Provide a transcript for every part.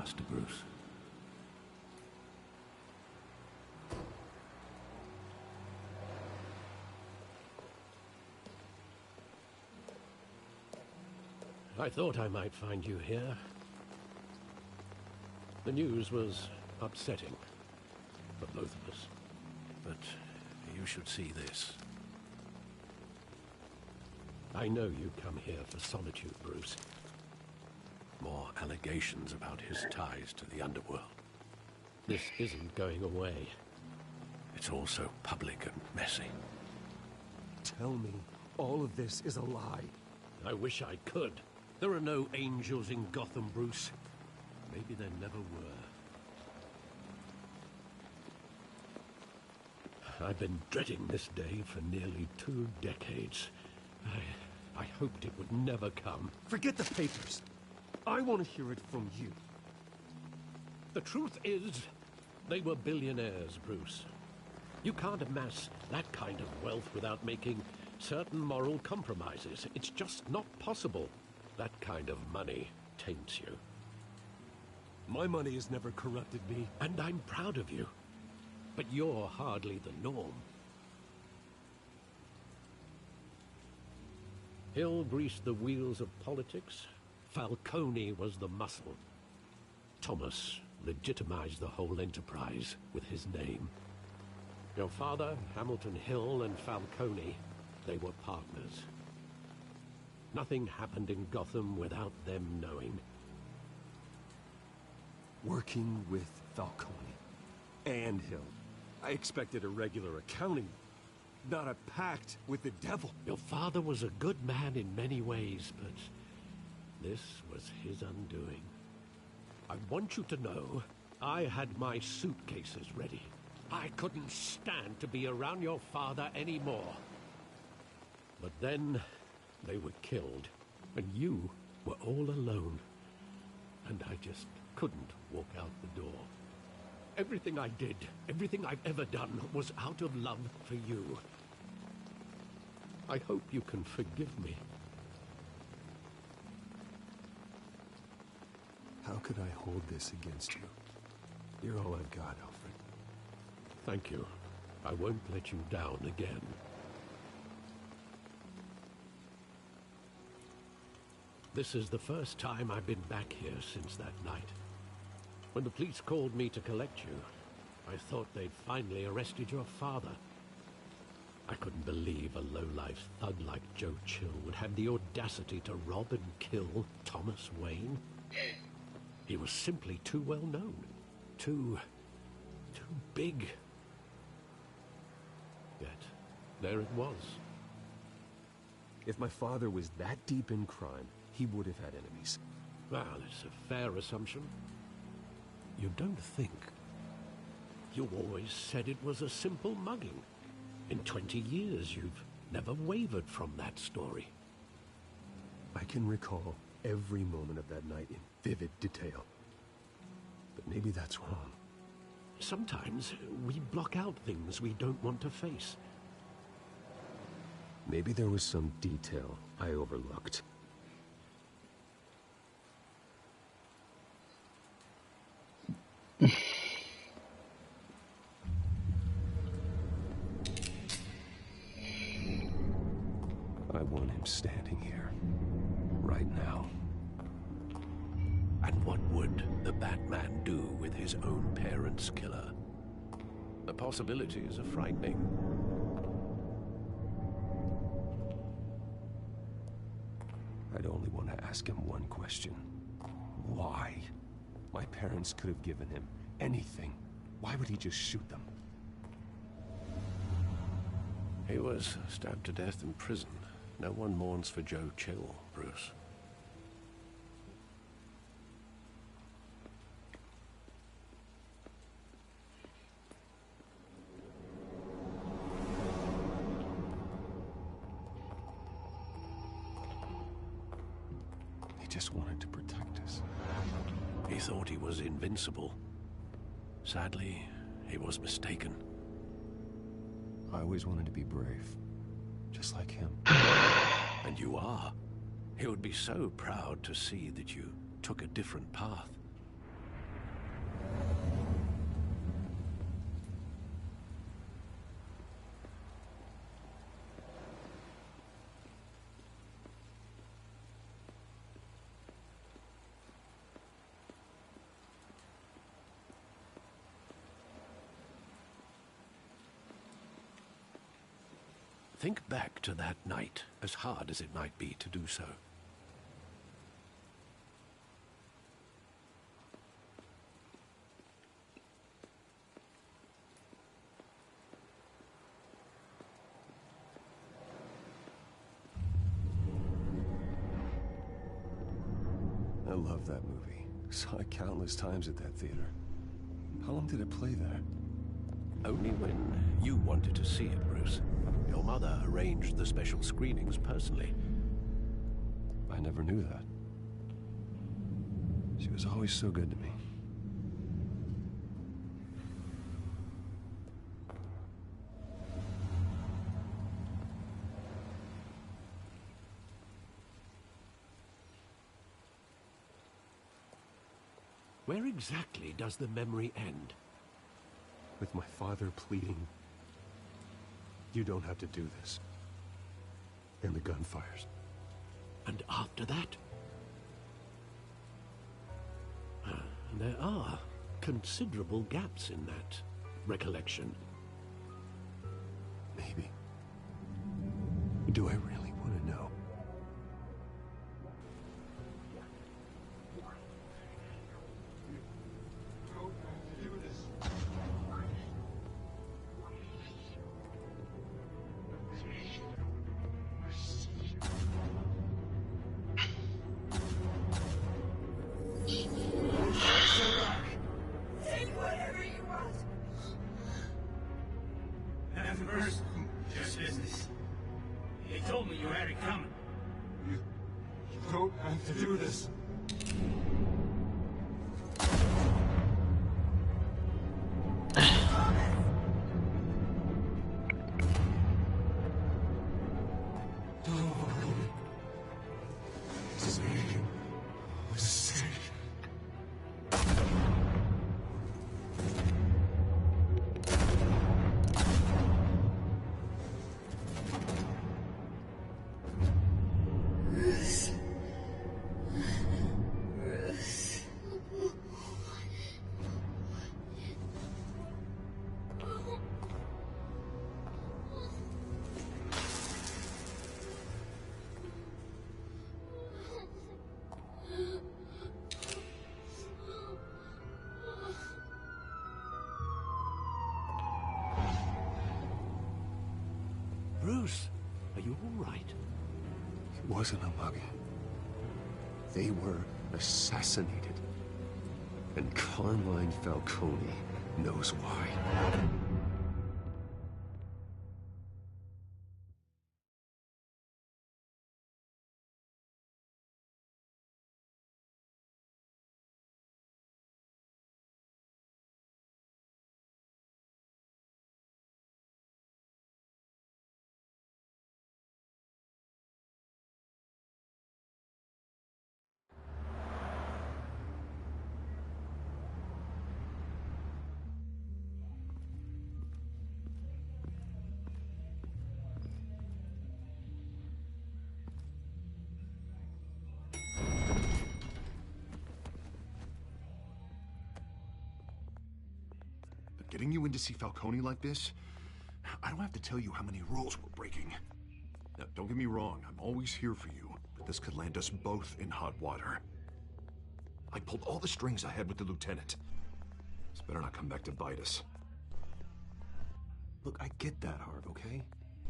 Master Bruce. I thought I might find you here. The news was upsetting for both of us. But you should see this. I know you come here for solitude, Bruce. More allegations about his ties to the underworld. This isn't going away. It's all so public and messy. Tell me, all of this is a lie. I wish I could. There are no angels in Gotham, Bruce. Maybe there never were. I've been dreading this day for nearly 2 decades. I hoped it would never come. Forget the papers. I want to hear it from you. The truth is, they were billionaires, Bruce. You can't amass that kind of wealth without making certain moral compromises. It's just not possible. That kind of money taints you. My money has never corrupted me. And I'm proud of you. But you're hardly the norm. Hill greased the wheels of politics. Falcone was the muscle. Thomas legitimized the whole enterprise with his name. Your father, Hamilton Hill, and Falcone, they were partners. Nothing happened in Gotham without them knowing. Working with Falcone and Hill. I expected a regular accounting, not a pact with the devil. Your father was a good man in many ways, but this was his undoing. I want you to know, I had my suitcases ready. I couldn't stand to be around your father anymore. But then, they were killed, and you were all alone. And I just couldn't walk out the door. Everything I did, everything I've ever done, was out of love for you. I hope you can forgive me. How could I hold this against you? You're all I've got, Alfred. Thank you. I won't let you down again. This is the first time I've been back here since that night. When the police called me to collect you, I thought they'd finally arrested your father. I couldn't believe a low-life thug like Joe Chill would have the audacity to rob and kill Thomas Wayne. He was simply too well known. Too big. Yet, there it was. If my father was that deep in crime, he would have had enemies. Well, it's a fair assumption. You don't think. You always said it was a simple mugging. In 20 years, you've never wavered from that story. I can recall every moment of that night in vivid detail. But maybe that's wrong. Sometimes we block out things we don't want to face. Maybe there was some detail I overlooked. I want him standing here, right now. And what would the Batman do with his own parents' killer? The possibilities are frightening. I'd only want to ask him one question. Why? My parents could have given him anything. Why would he just shoot them? He was stabbed to death in prison. No one mourns for Joe Chill, Bruce. He just wanted to protect us. He thought he was invincible. Sadly, he was mistaken. I always wanted to be brave, just like him. And you are. He would be so proud to see that you took a different path. Think back to that night, as hard as it might be to do so. I love that movie. Saw it countless times at that theater. How long did it play there? Only when you wanted to see it, Bruce. Your mother arranged the special screenings personally. I never knew that. She was always so good to me. Where exactly does the memory end? With my father pleading, "You don't have to do this." And the gun fires. And after that? There are considerable gaps in that recollection. Maybe. Do I really want to know? First, just business. They told me you had it coming. You don't have to do this. Bruce, are you all right? It wasn't a mug. They were assassinated. And Carmine Falcone knows why. Getting you in to see Falcone like this, I don't have to tell you how many rules we're breaking. Now, don't get me wrong, I'm always here for you, but this could land us both in hot water. I pulled all the strings I had with the lieutenant. This better not come back to bite us. Look, I get that, Harv, okay?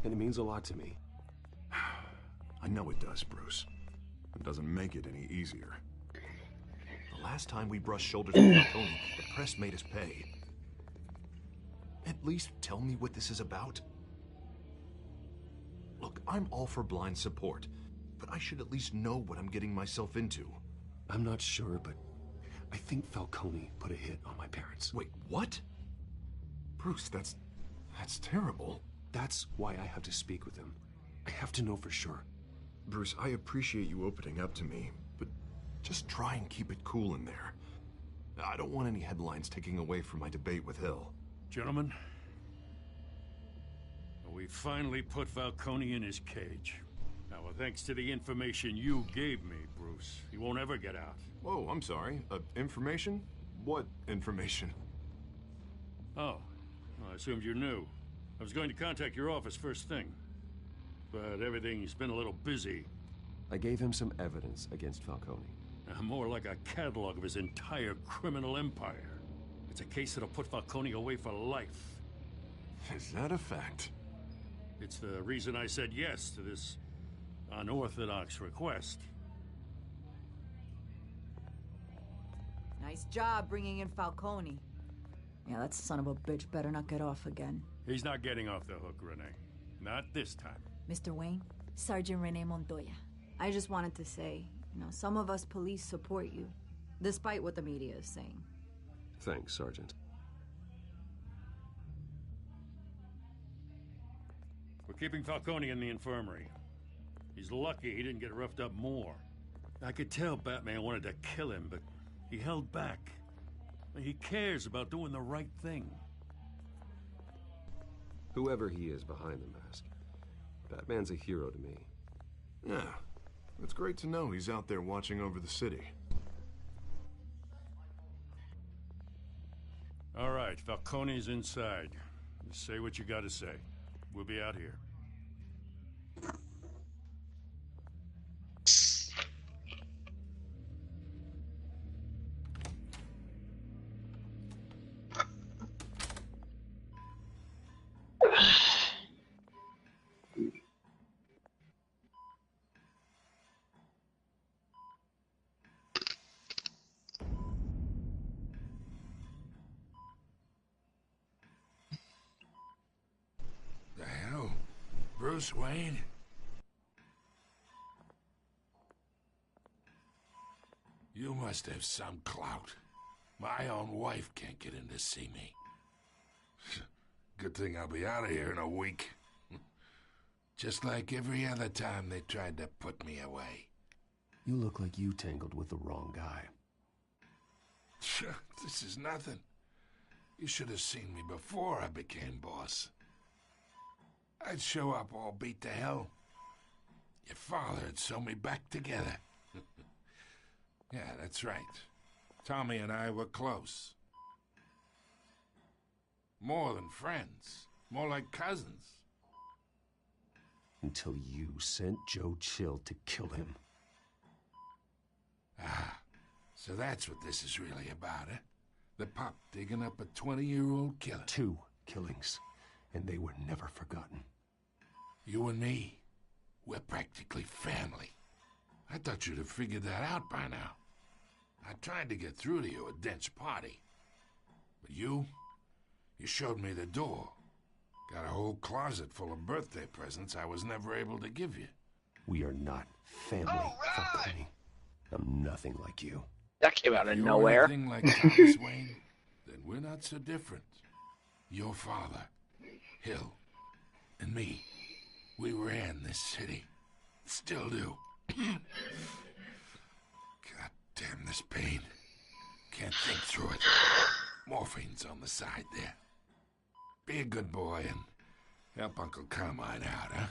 And it means a lot to me. I know it does, Bruce. It doesn't make it any easier. The last time we brushed shoulders with Falcone, the press made us pay. At least tell me what this is about. Look, I'm all for blind support, but I should at least know what I'm getting myself into. I'm not sure, but I think Falcone put a hit on my parents. Wait, what? Bruce, that's terrible. That's why I have to speak with him. I have to know for sure. Bruce, I appreciate you opening up to me, but just try and keep it cool in there. I don't want any headlines taking away from my debate with Hill. Gentlemen, we finally put Falcone in his cage. Now, thanks to the information you gave me, Bruce, he won't ever get out. Whoa, I'm sorry. Information? What information? Oh, well, I assumed you knew. I was going to contact your office first thing. but everything's been a little busy. I gave him some evidence against Falcone. More like a catalog of his entire criminal empire. It's a case that'll put Falcone away for life. Is that a fact? It's the reason I said yes to this unorthodox request. Nice job bringing in Falcone. Yeah, that son of a bitch better not get off again. He's not getting off the hook, Renee. Not this time. Mr. Wayne, Sergeant Renee Montoya. I just wanted to say, some of us police support you, despite what the media is saying. Thanks, Sergeant. We're keeping Falcone in the infirmary. He's lucky he didn't get roughed up more. I could tell Batman wanted to kill him, but he held back. He cares about doing the right thing. Whoever he is behind the mask, Batman's a hero to me. Yeah, it's great to know he's out there watching over the city. All right, Falcone's inside. Just say what you gotta say. We'll be out here. The hell? Bruce Wayne? You must have some clout. My own wife can't get in to see me. Good thing I'll be out of here in a week. Just like every other time they tried to put me away. You look like you tangled with the wrong guy. This is nothing. You should have seen me before I became boss. I'd show up all beat to hell. Your father had sewn me back together. Yeah, that's right. Tommy and I were close. More than friends. More like cousins. Until you sent Joe Chill to kill him. Ah, so that's what this is really about, eh? The pup digging up a 20-year-old killer. 2 killings, and they were never forgotten. You and me, we're practically family. I thought you'd have figured that out by now. I tried to get through to you at Dent's party. But you showed me the door. Got a whole closet full of birthday presents I was never able to give you. We are not family, Falcone. I'm nothing like you. That came out of If you're nowhere. anything like Thomas Wayne, then we're not so different. Your father, Hill, and me, we ran this city. Still do. God damn this pain. Can't think through it. Morphine's on the side there. Be a good boy and help Uncle Carmine out, huh?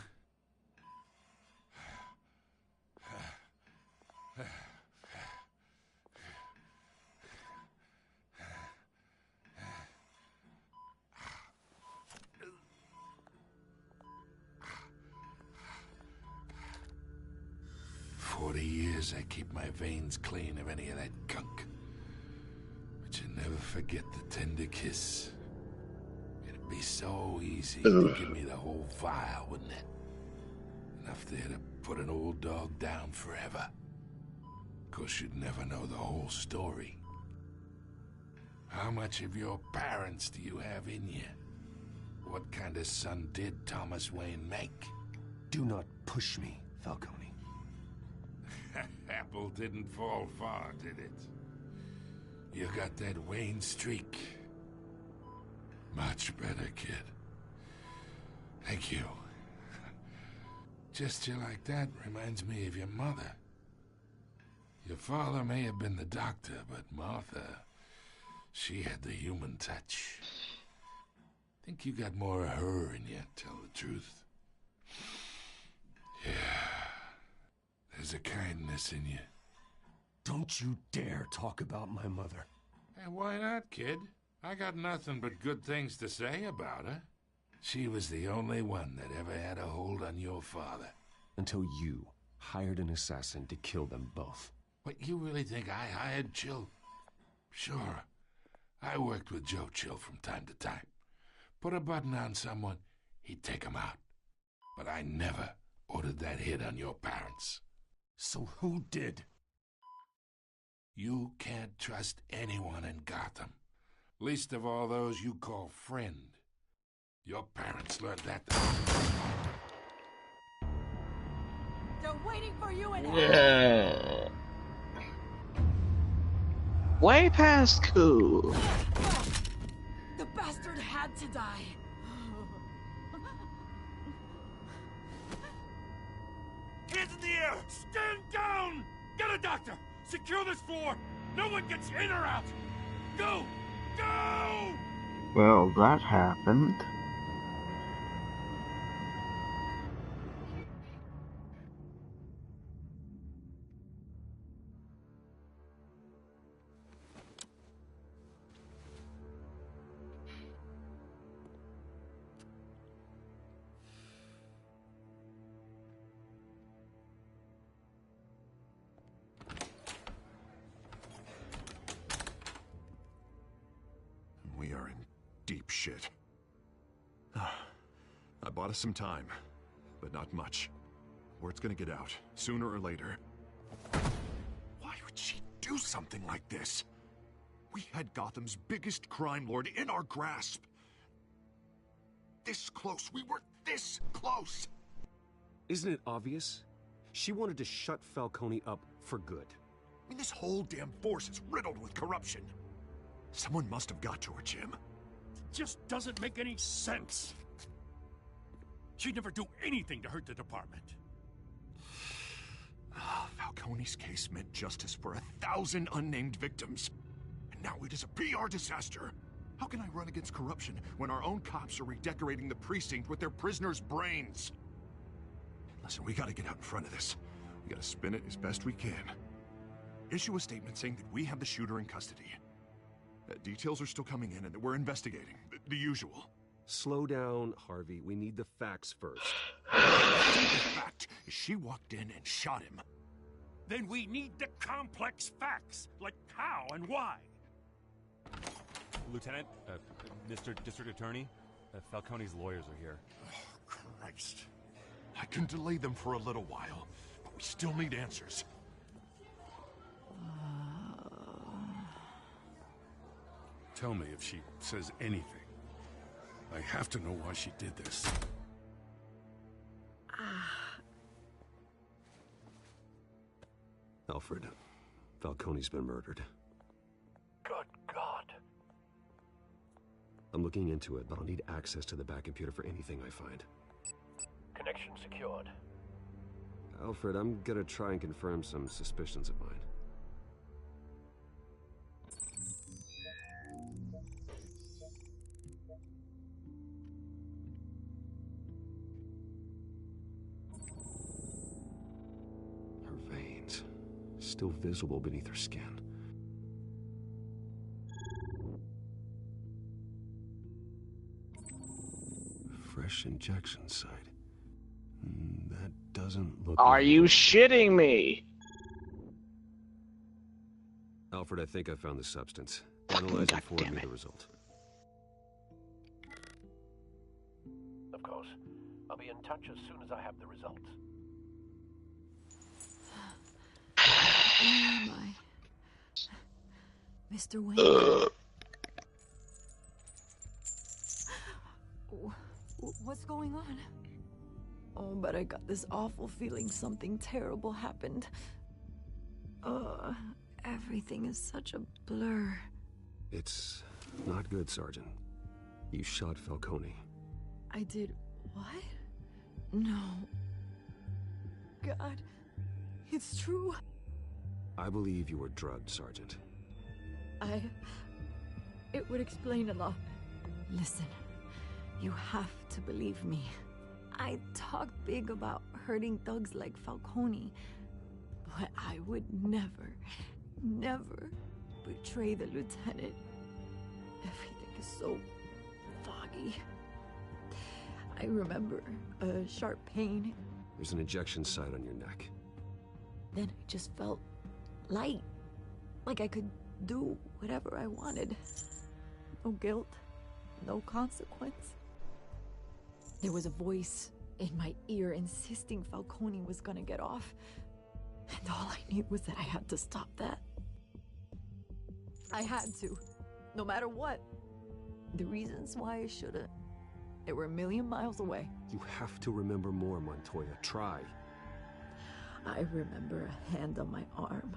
40 years I keep my veins clean of any of that gunk. But you never forget the tender kiss. It'd be so easy to give me the whole vial, wouldn't it? Enough there to put an old dog down forever. Of course, you'd never know the whole story. How much of your parents do you have in you? What kind of son did Thomas Wayne make? Do not push me, Falcone. Apple didn't fall far, did it? You got that Wayne streak. Much better, kid. Thank you. Gesture like that reminds me of your mother. Your father may have been the doctor, but Martha, she had the human touch. Think you got more of her in you, tell the truth. Yeah. There's a kindness in you. Don't you dare talk about my mother. Hey, why not, kid? I got nothing but good things to say about her. She was the only one that ever had a hold on your father. Until you hired an assassin to kill them both. What, you really think I hired Chill? Sure. I worked with Joe Chill from time to time. Put a button on someone, he'd take him out. But I never ordered that hit on your parents. So who did? You can't trust anyone in Gotham. Least of all those you call friend. Your parents learned that. They're waiting for you in Yeah. Way past cool. The bastard had to die. Hands in the air! Stand down! Get a doctor! Secure this floor! No one gets in or out! Go! Go! Well, that happened. We are in deep shit. I bought us some time, but not much. Word's gonna get out, sooner or later. Why would she do something like this? We had Gotham's biggest crime lord in our grasp. This close, we were this close! Isn't it obvious? She wanted to shut Falcone up for good. I mean, this whole damn force is riddled with corruption. Someone must have got to her, Jim. It just doesn't make any sense. She'd never do anything to hurt the department. Falcone's case meant justice for 1,000 unnamed victims. And now it is a PR disaster. How can I run against corruption when our own cops are redecorating the precinct with their prisoners' brains? Listen, we gotta get out in front of this. We gotta spin it as best we can. Issue a statement saying that we have the shooter in custody. Details are still coming in and that we're investigating. The usual. Slow down, Harvey. We need the facts first. The fact is she walked in and shot him. Then we need the complex facts, like how and why. Lieutenant, Mr. District Attorney, Falcone's lawyers are here. Oh, Christ. I can delay them for a little while, but we still need answers. Tell me if she says anything. I have to know why she did this. Alfred, Falcone's been murdered. Good God. I'm looking into it, but I'll need access to the back computer for anything I find. Connection secured. Alfred, I'm gonna try and confirm some suspicions of mine. Her veins, still visible beneath her skin. Fresh injection site. That doesn't look... Are you shitting me? Alfred, I think I found the substance. Analyze and forward me the result. Of course. I'll be in touch as soon as I have the results. Oh my. Mr. Wayne. What's going on? Oh, but I got this awful feeling something terrible happened. Everything is such a blur. It's not good, Sergeant. You shot Falcone. I did what? No. God, it's true. I believe you were drugged, Sergeant. It would explain a lot. Listen, you have to believe me. I talked big about hurting thugs like Falcone, but I would never, never betray the lieutenant. Everything is so foggy. I remember a sharp pain. There's an injection site on your neck. Then I just felt light. Like I could do whatever I wanted. No guilt, no consequence. There was a voice in my ear insisting Falcone was gonna get off. And all I knew was that I had to stop that. I had to, no matter what. The reasons why I shouldn't, they were a million miles away. You have to remember more, Montoya. Try. I remember a hand on my arm,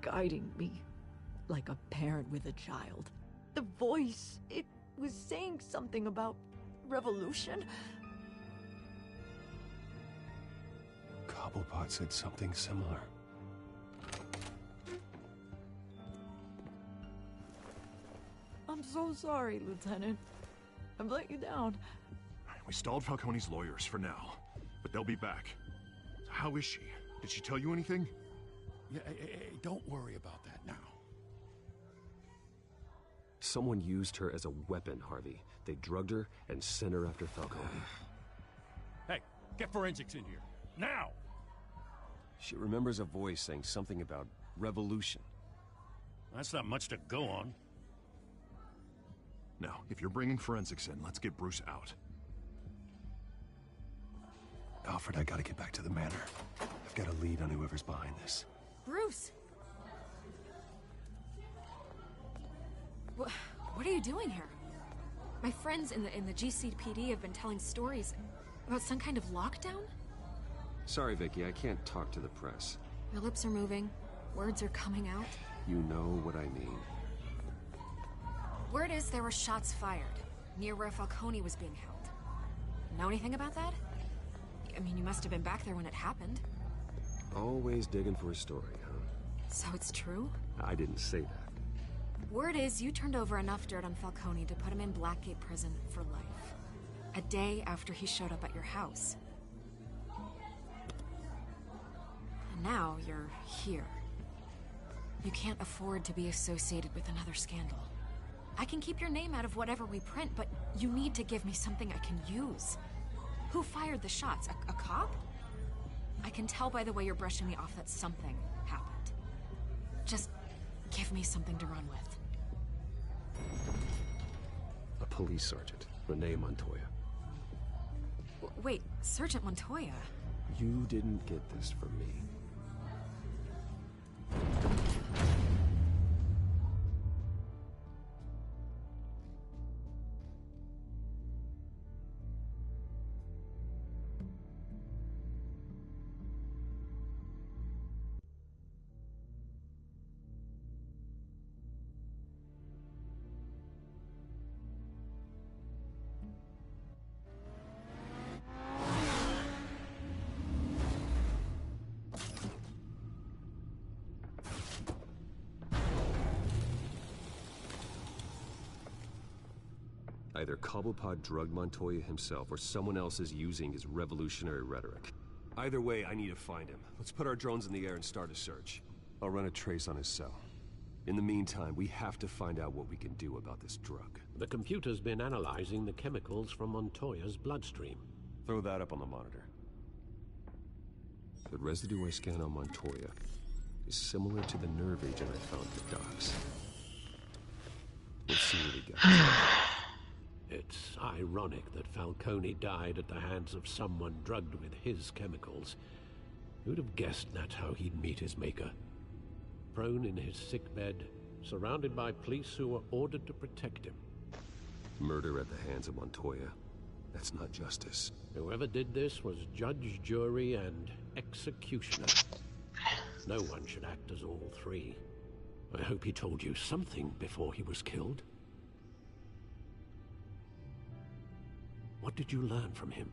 guiding me like a parent with a child. The voice, it was saying something about revolution. Cobblepot said something similar. I'm so sorry, Lieutenant. I've let you down. We stalled Falcone's lawyers for now, but they'll be back. So how is she? Did she tell you anything? Yeah, hey, don't worry about that now. Someone used her as a weapon, Harvey. They drugged her and sent her after Falcone. Hey, get forensics in here. Now! She remembers a voice saying something about revolution. That's not much to go on. Now, if you're bringing forensics in, let's get Bruce out. Alfred, I gotta get back to the manor. I've got a lead on whoever's behind this. Bruce! What are you doing here? My friends in the GCPD have been telling stories about some kind of lockdown? Sorry, Vicky, I can't talk to the press. Your lips are moving. Words are coming out. You know what I mean. Word is there were shots fired near where Falcone was being held. Know anything about that? I mean, you must have been back there when it happened. Always digging for a story, huh? So it's true? I didn't say that. Word is you turned over enough dirt on Falcone to put him in Blackgate Prison for life. A day after he showed up at your house. And now you're here. You can't afford to be associated with another scandal. I can keep your name out of whatever we print, but you need to give me something I can use. Who fired the shots? A cop? I can tell by the way you're brushing me off that something happened. Just give me something to run with. A police sergeant, Renee Montoya. Wait, Sergeant Montoya? You didn't get this from me. Either Cobblepot drugged Montoya himself, or someone else is using his revolutionary rhetoric. Either way, I need to find him. Let's put our drones in the air and start a search. I'll run a trace on his cell. In the meantime, we have to find out what we can do about this drug. The computer's been analyzing the chemicals from Montoya's bloodstream. Throw that up on the monitor. The residue I scan on Montoya is similar to the nerve agent I found at the docks. Let's see what he got. It's ironic that Falcone died at the hands of someone drugged with his chemicals. Who'd have guessed that's how he'd meet his maker? Prone in his sickbed, surrounded by police who were ordered to protect him. Murder at the hands of Montoya. That's not justice. Whoever did this was judge, jury, and executioner. No one should act as all three. I hope he told you something before he was killed. What did you learn from him?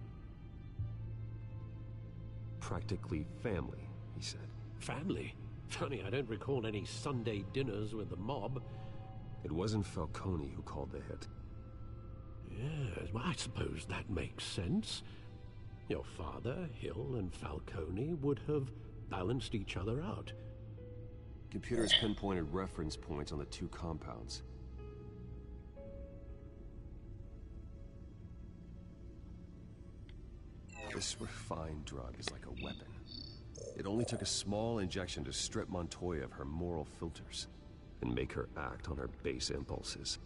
Practically family, he said. Family? Funny, I don't recall any Sunday dinners with the mob. It wasn't Falcone who called the hit. Yes, well, I suppose that makes sense. Your father, Hill, and Falcone would have balanced each other out. Computers pinpointed reference points on the two compounds. This refined drug is like a weapon. It only took a small injection to strip Montoya of her moral filters and make her act on her base impulses.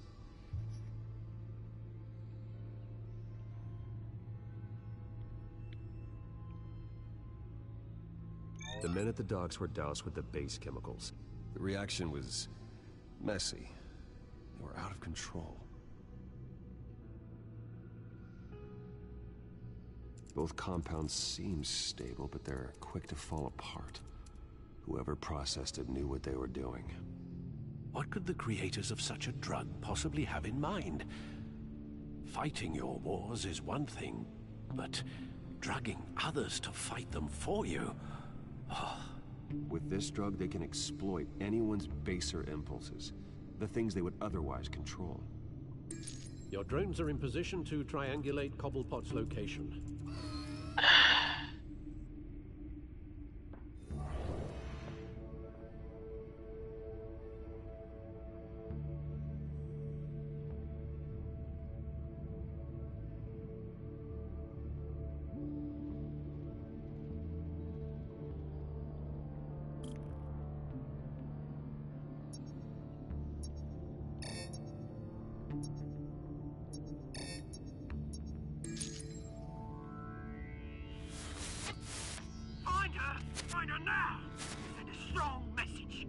The men at the docks were doused with the base chemicals. The reaction was messy. They were out of control. Both compounds seem stable, but they're quick to fall apart. Whoever processed it knew what they were doing. What could the creators of such a drug possibly have in mind? Fighting your wars is one thing, but drugging others to fight them for you... Oh. With this drug, they can exploit anyone's baser impulses, the things they would otherwise control. Your drones are in position to triangulate Cobblepot's location. Find her now! Send a strong message.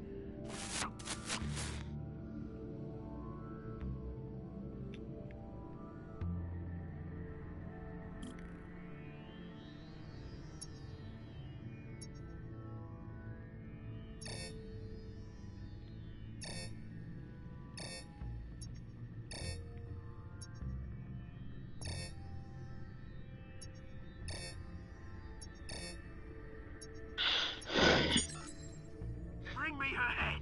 Bring me her head.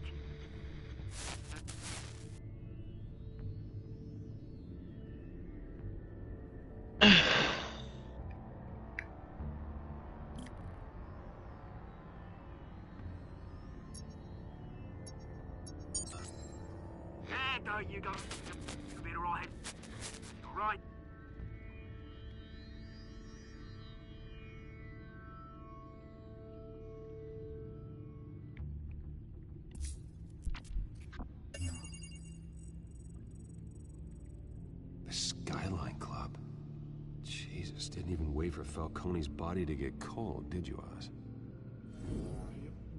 There you go. You'll be alright. Alright. The Skyline Club. Jesus, didn't even wait for Falcone's body to get cold, did you, Oz?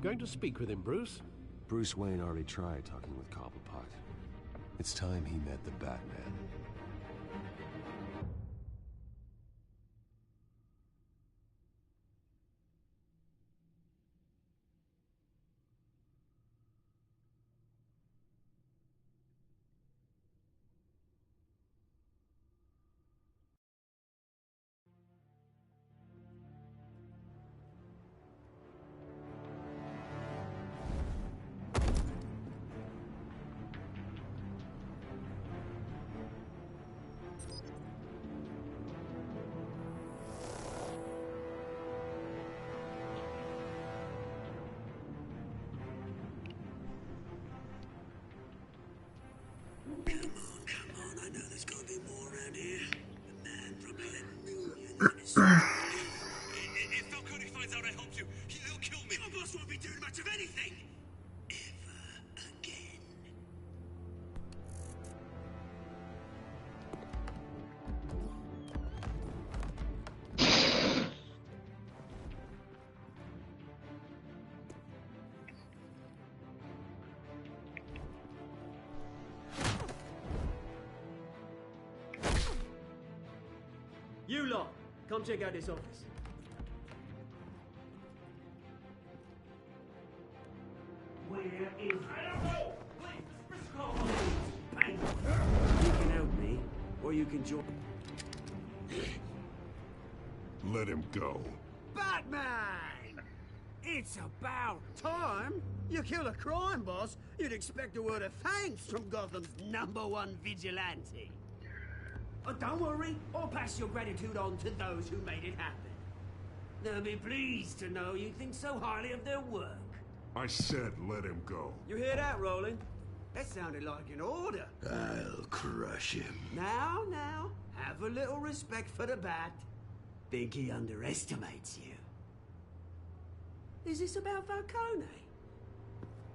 Going to speak with him, Bruce? Bruce Wayne already tried talking with Cobblepot. It's time he met the Batman. Come on, I know there's gotta be more around here. The man from millions. If Falcone finds out I helped you, he'll kill me. Your boss won't be doing much of anything. Ever again. You lot, come check out this office. Where is... I don't know! Please, You can help me, or you can join. Let him go. Batman! It's about time. You kill a crime boss, you'd expect a word of thanks from Gotham's #1 vigilante. Oh, don't worry, I'll pass your gratitude on to those who made it happen. They'll be pleased to know you think so highly of their work. I said let him go. You hear that, Roland? That sounded like an order. I'll crush him. Now, have a little respect for the bat. Think he underestimates you. Is this about Falcone?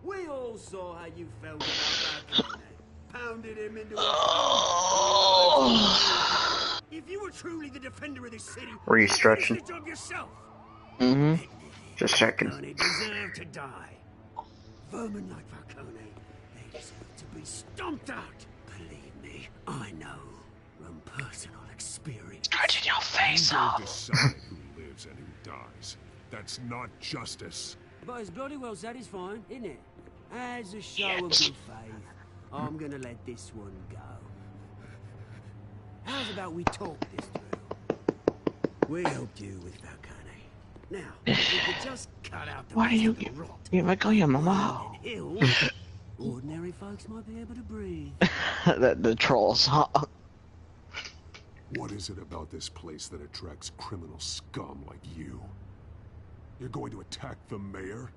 We all saw how you felt about Falcone. Pounded him into a If you were truly the defender of this city, Were you you'd stretching? finish the job yourself. Mm-hmm. Just checking. Falcone deserved to die. Vermin like Falcone, they deserve to be stomped out. Believe me, I know from personal experience. Stretching your face off. Decide who lives and who dies. That's not justice. But it's bloody well satisfying, isn't it? As a show of good faith, I'm gonna let this one go. How's about we talk this through? We helped you with Falcone. Now, if we could just cut out the Why do you rest of the rot. give a guy a mama? Hill, ordinary folks might be able to breathe. the trolls, huh? What is it about this place that attracts criminal scum like you? You're going to attack the mayor?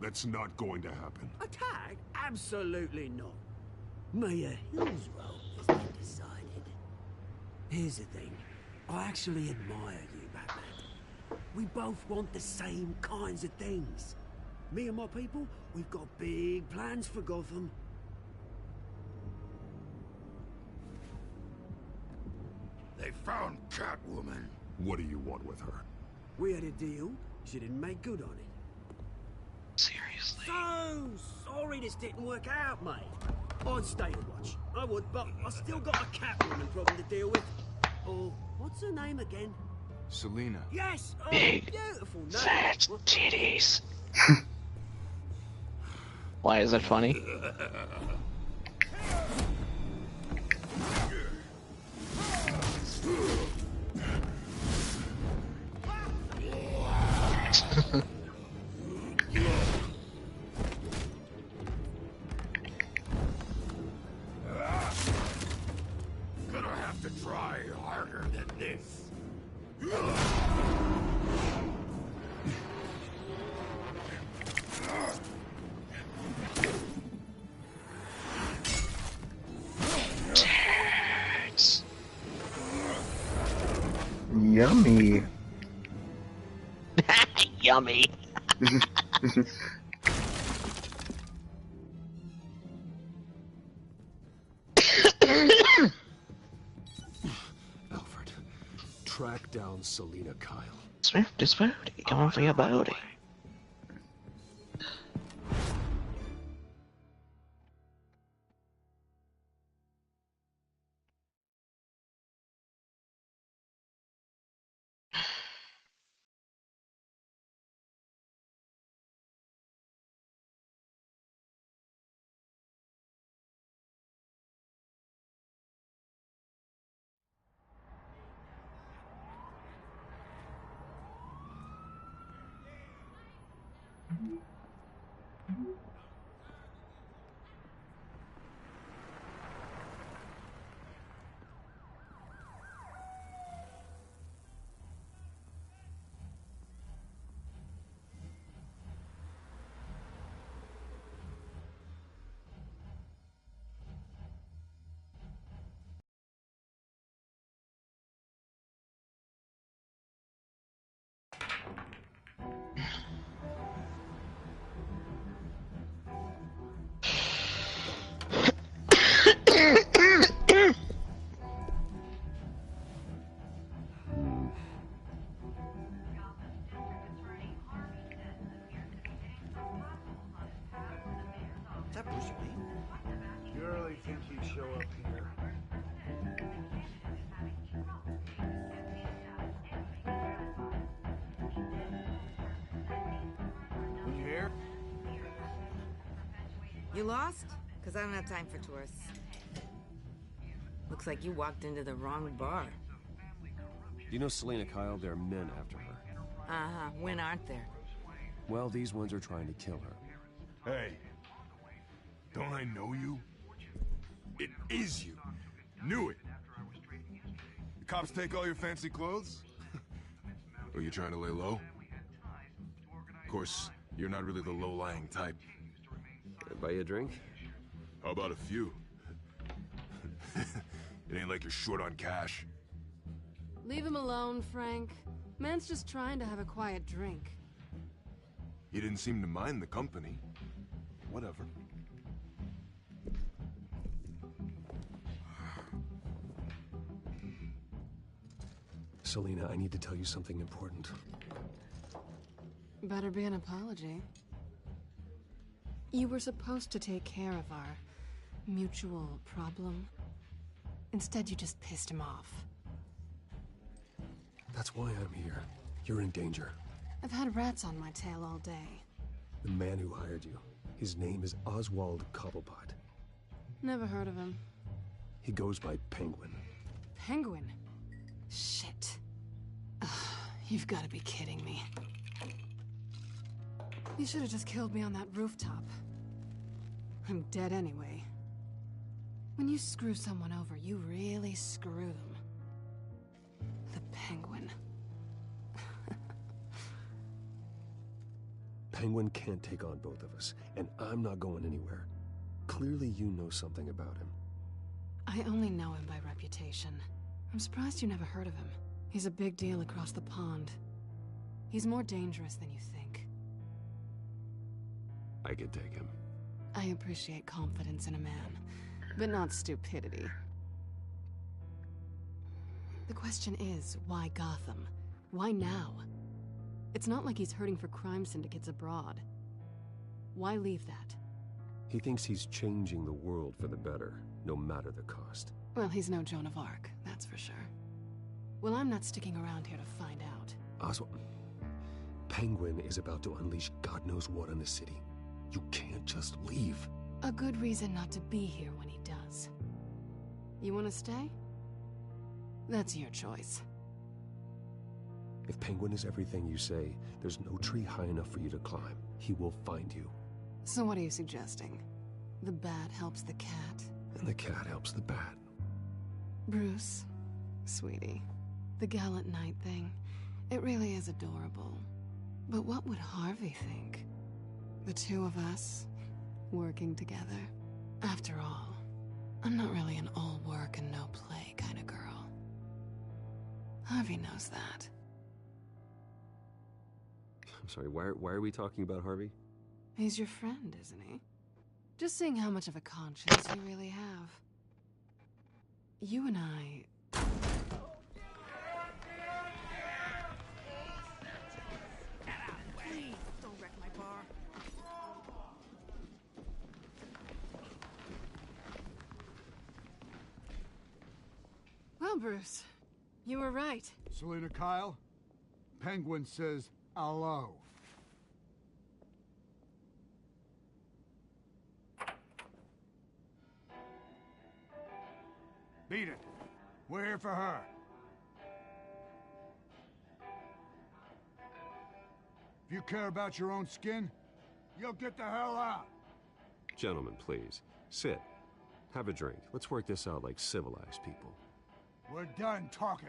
That's not going to happen. Attack? Absolutely not. Mayor Hill's role has been decided. Here's the thing. I actually admire you, Batman. We both want the same kinds of things. Me and my people, we've got big plans for Gotham. They found Catwoman. What do you want with her? We had a deal. She didn't make good on it. Seriously. So sorry this didn't work out, mate. I'd stay to watch. I would, but I still got a Catwoman problem to deal with. Oh, what's her name again? Selina. Yes! Oh, Big, beautiful name. fat titties. Why is that funny? Gonna have to try harder than this. Tags. Yummy. Yummy. Alfred, track down Selina Kyle. Swift is booty. Come on for your booty. Is that Bruce Wayne? You really think he'd show up here? Did you hear? You lost? Because I don't have time for tourists. Looks like you walked into the wrong bar. You know Selina Kyle? There are men after her. Uh-huh. When aren't there? Well, these ones are trying to kill her. Hey, don't I know you? It is you. Knew it. The cops take all your fancy clothes? Are you trying to lay low? Of course, you're not really the low-lying type. Can I buy you a drink? How about a few? It ain't like you're short on cash. Leave him alone, Frank. Man's just trying to have a quiet drink. You didn't seem to mind the company. Whatever. Selina, I need to tell you something important. Better be an apology. You were supposed to take care of our mutual problem. Instead, you just pissed him off. That's why I'm here. You're in danger. I've had rats on my tail all day. The man who hired you, his name is Oswald Cobblepot. Never heard of him. He goes by Penguin. Penguin? Shit. Ugh, you've got to be kidding me. You should have just killed me on that rooftop. I'm dead anyway. When you screw someone over, you really screw them. The Penguin. Penguin can't take on both of us, and I'm not going anywhere. Clearly you know something about him. I only know him by reputation. I'm surprised you never heard of him. He's a big deal across the pond. He's more dangerous than you think. I could take him. I appreciate confidence in a man, but not stupidity. The question is, why Gotham? Why now? It's not like he's hurting for crime syndicates abroad. Why leave that? He thinks he's changing the world for the better, no matter the cost. Well, he's no Joan of Arc, that's for sure. Well, I'm not sticking around here to find out. Oswald, Penguin is about to unleash God knows what on the city. You can't just leave. A good reason not to be here when he does. You want to stay? That's your choice. If Penguin is everything you say, there's no tree high enough for you to climb. He will find you. So what are you suggesting? The bat helps the cat? And the cat helps the bat. Bruce, sweetie, the gallant knight thing, it really is adorable. But what would Harvey think? The two of us, working together. After all, I'm not really an all work and no play kind of girl. Harvey knows that. I'm sorry, why are we talking about Harvey? He's your friend, isn't he? Just seeing how much of a conscience you really have. You and I... Please, don't wreck my bar. Well, Bruce, you were right. Selina Kyle, Penguin says hello. Beat it. We're here for her. If you care about your own skin, you'll get the hell out. Gentlemen, please. Sit. Have a drink. Let's work this out like civilized people. We're done talking.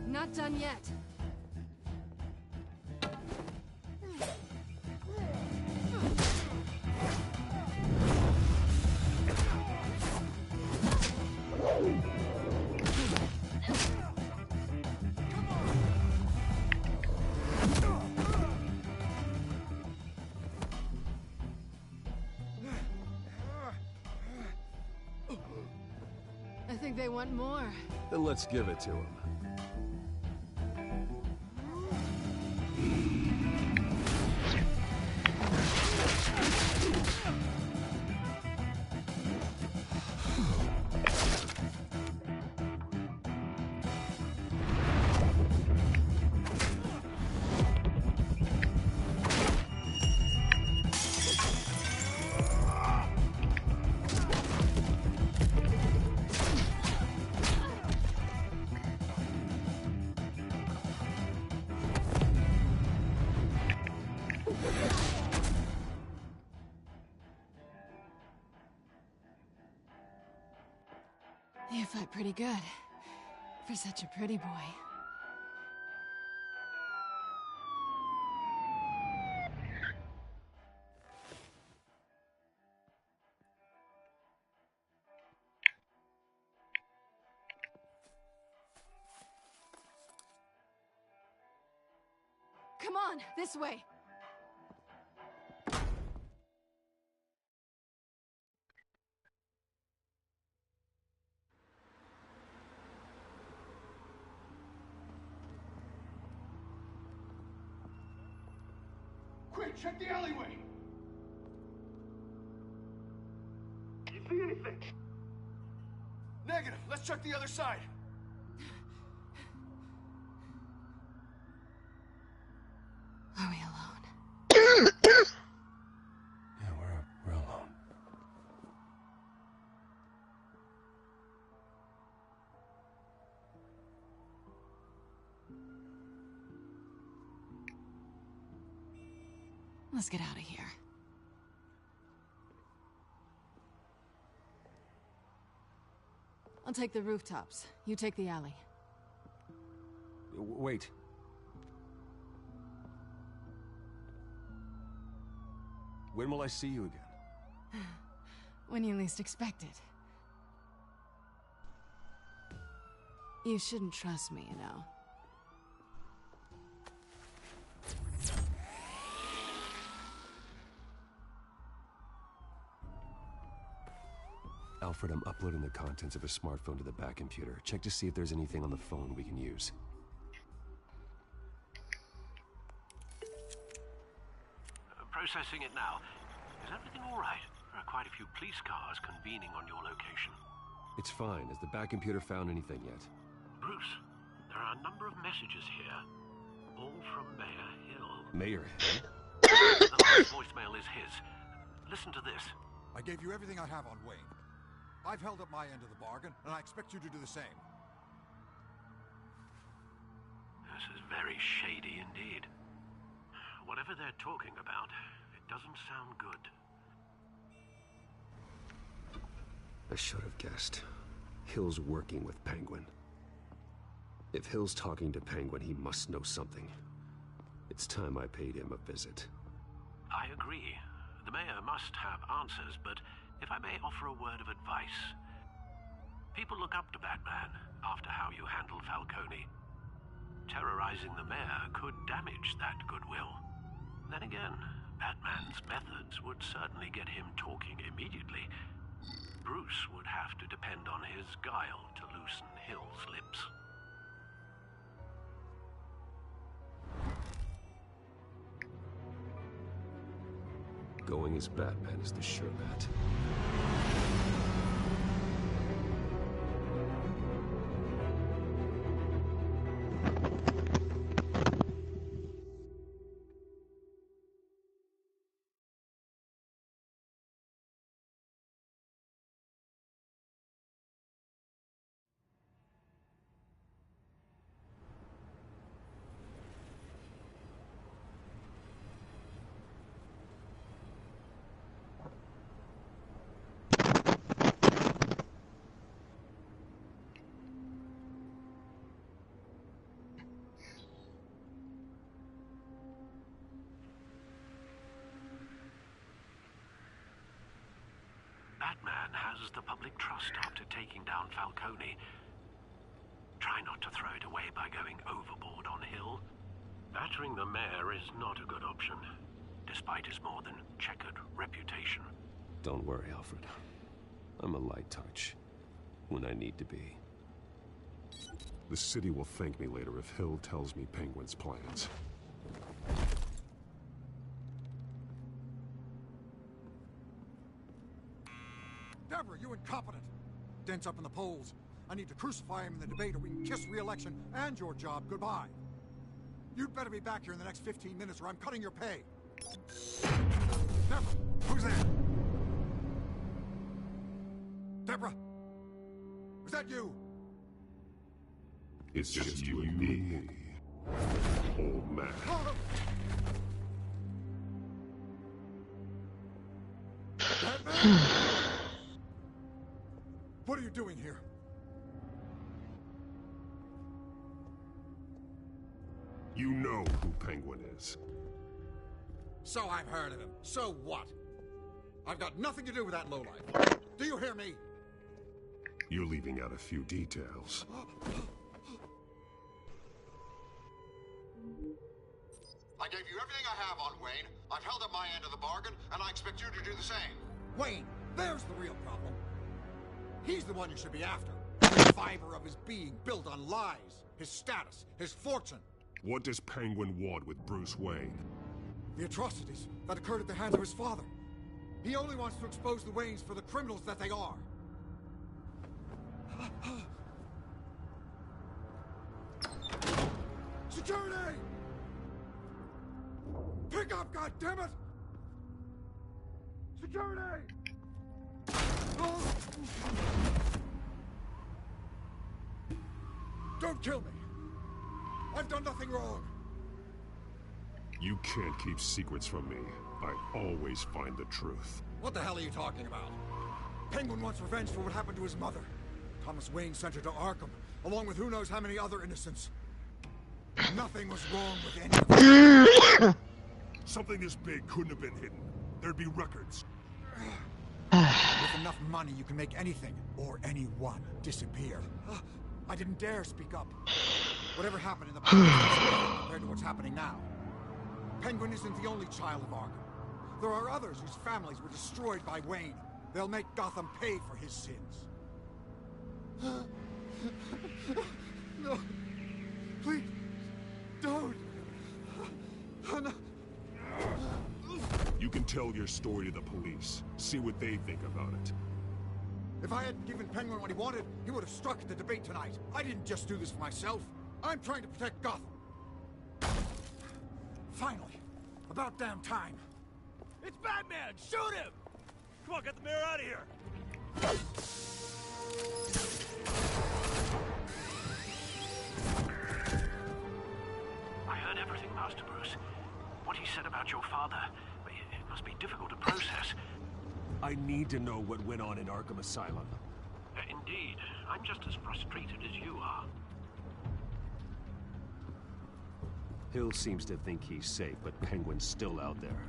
Not done yet. I think they want more. Then let's give it to him. You fight pretty good. For such a pretty boy. Come on, this way. Quick, check the alleyway! You see anything? Negative. Let's check the other side. Are we alone? Yeah, we're alone. Let's get out of here. I'll take the rooftops. You take the alley. Wait. When will I see you again? When you least expect it. You shouldn't trust me, you know. Alfred, I'm uploading the contents of a smartphone to the back computer. Check to see if there's anything on the phone we can use. Processing it now. Is everything all right? There are quite a few police cars convening on your location. It's fine. Has the back computer found anything yet? Bruce, there are a number of messages here. All from Mayor Hill. Mayor Hill? The last voicemail is his. Listen to this. I gave you everything I have on Wayne. I've held up my end of the bargain, and I expect you to do the same. This is very shady indeed. Whatever they're talking about, it doesn't sound good. I should have guessed. Hill's working with Penguin. If Hill's talking to Penguin, he must know something. It's time I paid him a visit. I agree. The mayor must have answers, but if I may offer a word of advice. People look up to Batman after how you handled Falcone. Terrorizing the mayor could damage that goodwill. Then again, Batman's methods would certainly get him talking immediately. Bruce would have to depend on his guile to loosen Hill's lips. Going as Batman is the sure bet. Batman has the public trust after taking down Falcone. Try not to throw it away by going overboard on Hill. Battering the mayor is not a good option, despite his more than checkered reputation. Don't worry, Alfred. I'm a light touch. when I need to be. The city will thank me later if Hill tells me Penguin's plans. Deborah, you incompetent! Dent's up in the polls. I need to crucify him in the debate or we can kiss re-election and your job goodbye. You'd better be back here in the next 15 minutes or I'm cutting your pay. Deborah, who's there? Deborah! Is that you? It's just you and me, old man. What are you doing here? You know who Penguin is. So I've heard of him. So what? I've got nothing to do with that lowlife. Do you hear me? You're leaving out a few details. I gave you everything I have on Wayne. I've held up my end of the bargain, and I expect you to do the same. Wayne, there's the real problem. He's the one you should be after. The fiber of his being built on lies, his status, his fortune. What does Penguin want with Bruce Wayne? The atrocities that occurred at the hands of his father. He only wants to expose the Waynes for the criminals that they are. Security! Pick up, goddammit! Security! Don't kill me! I've done nothing wrong! You can't keep secrets from me. I always find the truth. What the hell are you talking about? Penguin wants revenge for what happened to his mother. Thomas Wayne sent her to Arkham, along with who knows how many other innocents. Nothing was wrong with any of them. Something this big couldn't have been hidden. There'd be records. With enough money, you can make anything, or anyone, disappear. I didn't dare speak up. Whatever happened in the past compared to what's happening now. Penguin isn't the only child of Arkham. There are others whose families were destroyed by Wayne. They'll make Gotham pay for his sins. No. Please. Don't. No. You can tell your story to the police. See what they think about it. If I hadn't given Penguin what he wanted, he would have struck at the debate tonight. I didn't just do this for myself. I'm trying to protect Gotham. Finally. About damn time. It's Batman! Shoot him! Come on, get the mayor out of here! I heard everything, Master Bruce. What he said about your father, it must be difficult to process. I need to know what went on in Arkham Asylum. Indeed. I'm just as frustrated as you are. Hill seems to think he's safe, but Penguin's still out there.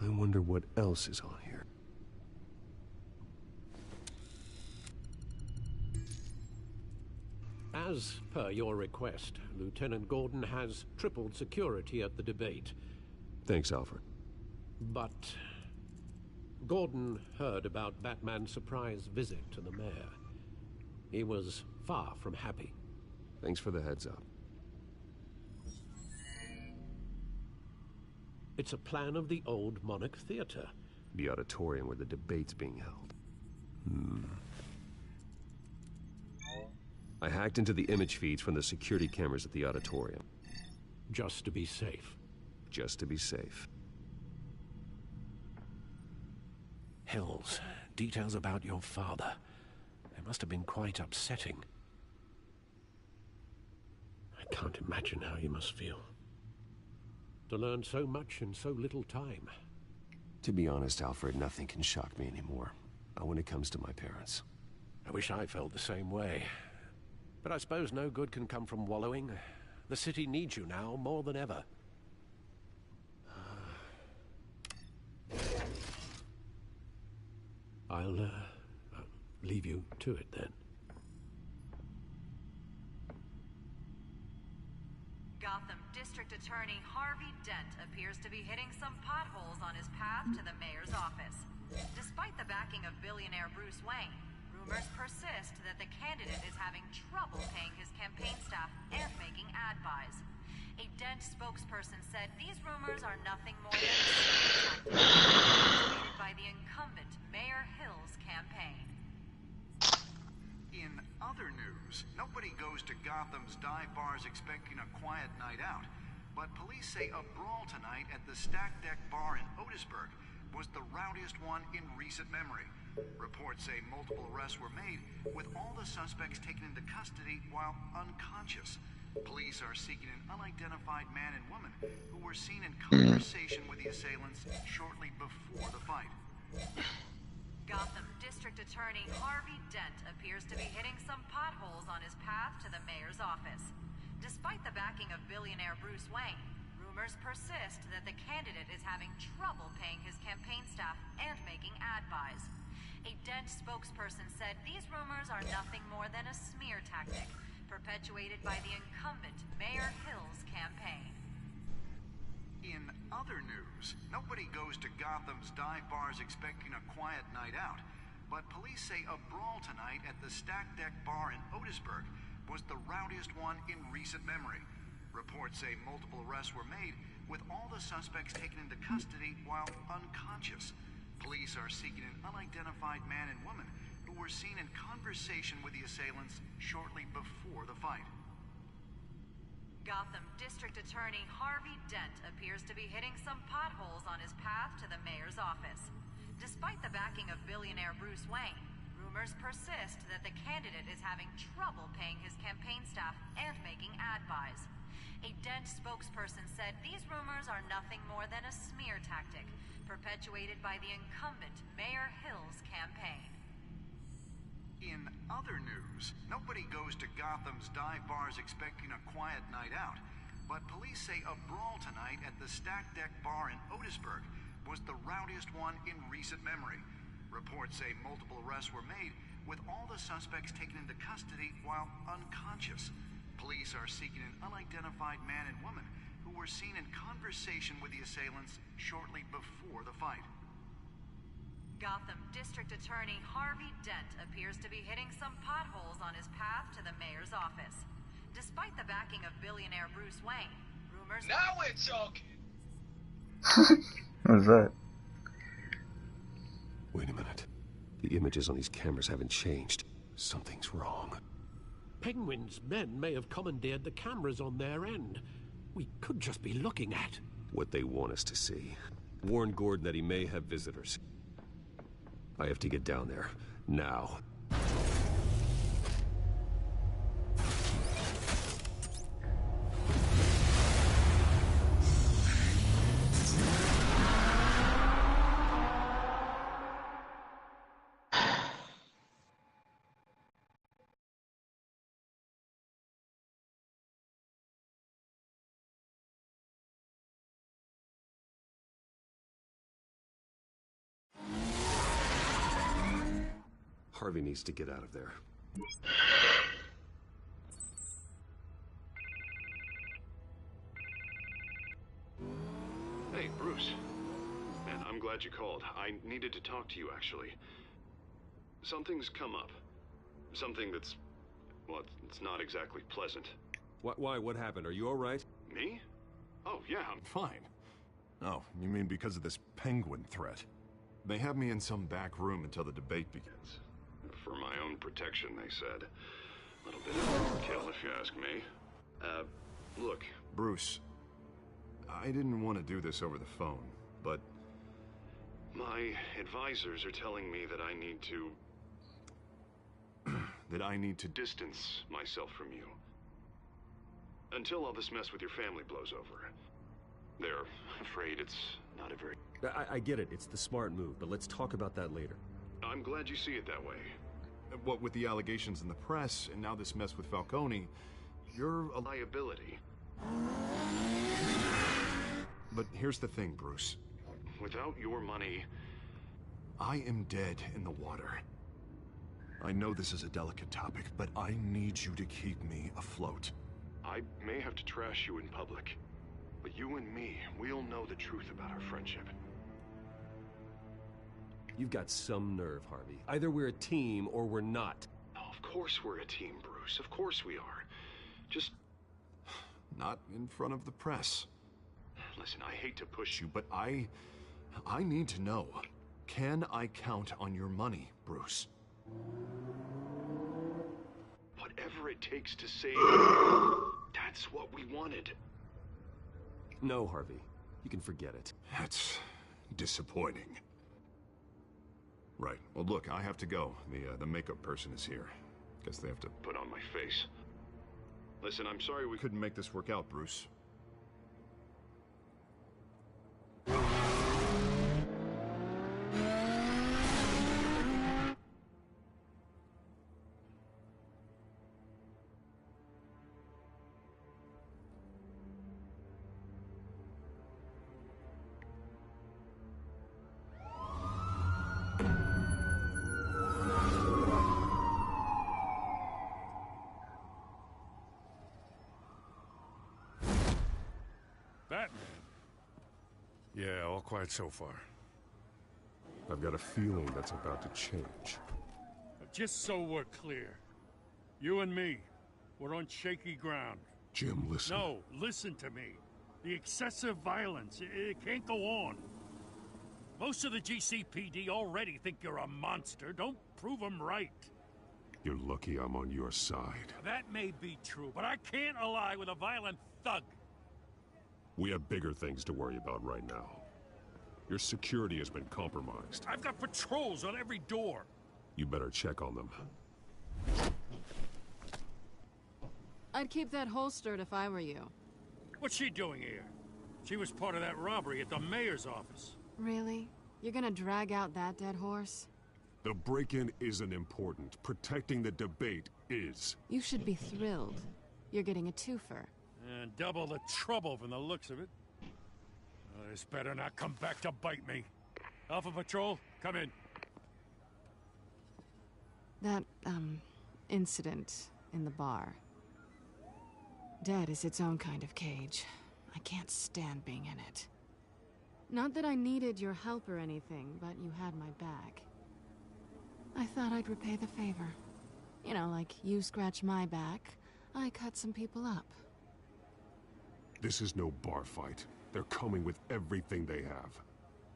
I wonder what else is on here. As per your request, Lieutenant Gordon has tripled security at the debate. Thanks, Alfred. But Gordon heard about Batman's surprise visit to the mayor. He was far from happy. Thanks for the heads up. It's a plan of the old Monarch Theater. The auditorium where the debate's being held. I hacked into the image feeds from the security cameras at the auditorium. Just to be safe. Just to be safe. Hills, details about your father. They must have been quite upsetting. can't imagine how you must feel. To learn so much in so little time. To be honest, Alfred, nothing can shock me anymore. Not when it comes to my parents. I wish I felt the same way. But I suppose no good can come from wallowing. The city needs you now more than ever. I'll leave you to it then. Gotham District Attorney Harvey Dent appears to be hitting some potholes on his path to the mayor's office. Despite the backing of billionaire Bruce Wayne, rumors persist that the candidate is having trouble paying his campaign staff and making ad buys. A Dent spokesperson said these rumors are nothing more than a smear tactic perpetuated by the incumbent Mayor Hill's campaign. In other news, nobody goes to Gotham's dive bars expecting a quiet night out, but police say a brawl tonight at the Stack Deck Bar in Otisburg was the rowdiest one in recent memory. Reports say multiple arrests were made, with all the suspects taken into custody while unconscious. Police are seeking an unidentified man and woman who were seen in conversation with the assailants shortly before the fight. Gotham District Attorney Harvey Dent appears to be hitting some potholes on his path to the mayor's office. Despite the backing of billionaire Bruce Wayne, rumors persist that the candidate is having trouble paying his campaign staff and making ad buys. A Dent spokesperson said these rumors are nothing more than a smear tactic perpetuated by the incumbent Mayor Hill's campaign. In other news, nobody goes to Gotham's dive bars expecting a quiet night out, but police say a brawl tonight at the Stack Deck Bar in Otisburg was the rowdiest one in recent memory. Reports say multiple arrests were made, with all the suspects taken into custody while unconscious. Police are seeking an unidentified man and woman who were seen in conversation with the assailants shortly before the fight. Gotham District Attorney Harvey Dent appears to be hitting some potholes on his path to the mayor's office. Despite the backing of billionaire Bruce Wayne, rumors persist that the candidate is having trouble paying his campaign staff and making ad buys. A Dent spokesperson said these rumors are nothing more than a smear tactic perpetuated by the incumbent Mayor Hill's campaign. In other news, nobody goes to Gotham's dive bars expecting a quiet night out, but police say a brawl tonight at the Stack Deck Bar in Otisburg was the rowdiest one in recent memory. Reports say multiple arrests were made, with all the suspects taken into custody while unconscious. Police are seeking an unidentified man and woman who were seen in conversation with the assailants shortly before the fight. Gotham District Attorney Harvey Dent appears to be hitting some potholes on his path to the mayor's office. Despite the backing of billionaire Bruce Wayne, rumors... Now we're talking! What was that? Wait a minute. The images on these cameras haven't changed. Something's wrong. Penguin's men may have commandeered the cameras on their end. We could just be looking at what they want us to see. Warn Gordon that he may have visitors. I have to get down there, now. Harvey needs to get out of there. Hey, Bruce. Man, I'm glad you called. I needed to talk to you, actually. Something's come up. Something that's... well, it's not exactly pleasant. Why? What happened? Are you all right? Me? Oh, yeah, I'm Fine. Oh, you mean because of this penguin threat? They have me in some back room until the debate begins. For my own protection, they said. A little bit of overkill, if you ask me. Look. Bruce, I didn't want to do this over the phone, but... my advisors are telling me that I need to... that I need to... distance myself from you. Until all this mess with your family blows over. They're afraid it's not a very... I get it, it's the smart move, but let's talk about that later. I'm glad you see it that way. What with the allegations in the press, and now this mess with Falcone, you're a liability. But here's the thing, Bruce. Without your money... I am dead in the water. I know this is a delicate topic, but I need you to keep me afloat. I may have to trash you in public, but you and me, we'll know the truth about our friendship. You've got some nerve, Harvey. Either we're a team or we're not. Oh, of course we're a team, Bruce. Of course we are. Just... Not in front of the press. Listen, I hate to push you, but I need to know. Can I count on your money, Bruce? Whatever it takes to save you, that's what we wanted. No, Harvey. You can forget it. That's disappointing. Right. Well, look, I have to go. The makeup person is here. Guess they have to put on my face. Listen, I'm sorry we couldn't make this work out, Bruce. Batman? Yeah, all quiet so far. I've got a feeling that's about to change. Just so we're clear, you and me, we're on shaky ground. Jim, listen. No, listen to me. The excessive violence, it can't go on. Most of the GCPD already think you're a monster. Don't prove them right. You're lucky I'm on your side. That may be true, but I can't ally with a violent thug. We have bigger things to worry about right now. Your security has been compromised. I've got patrols on every door. You better check on them. I'd keep that holstered if I were you. What's she doing here? She was part of that robbery at the mayor's office. Really? You're gonna drag out that dead horse? The break-in isn't important. Protecting the debate is. You should be thrilled. You're getting a twofer. And double the trouble from the looks of it. This better not come back to bite me. Alpha Patrol, come in. That, incident in the bar. Dead is its own kind of cage. I can't stand being in it. Not that I needed your help or anything, but you had my back. I thought I'd repay the favor. You know, like you scratch my back, I cut some people up. This is no bar fight. They're coming with everything they have.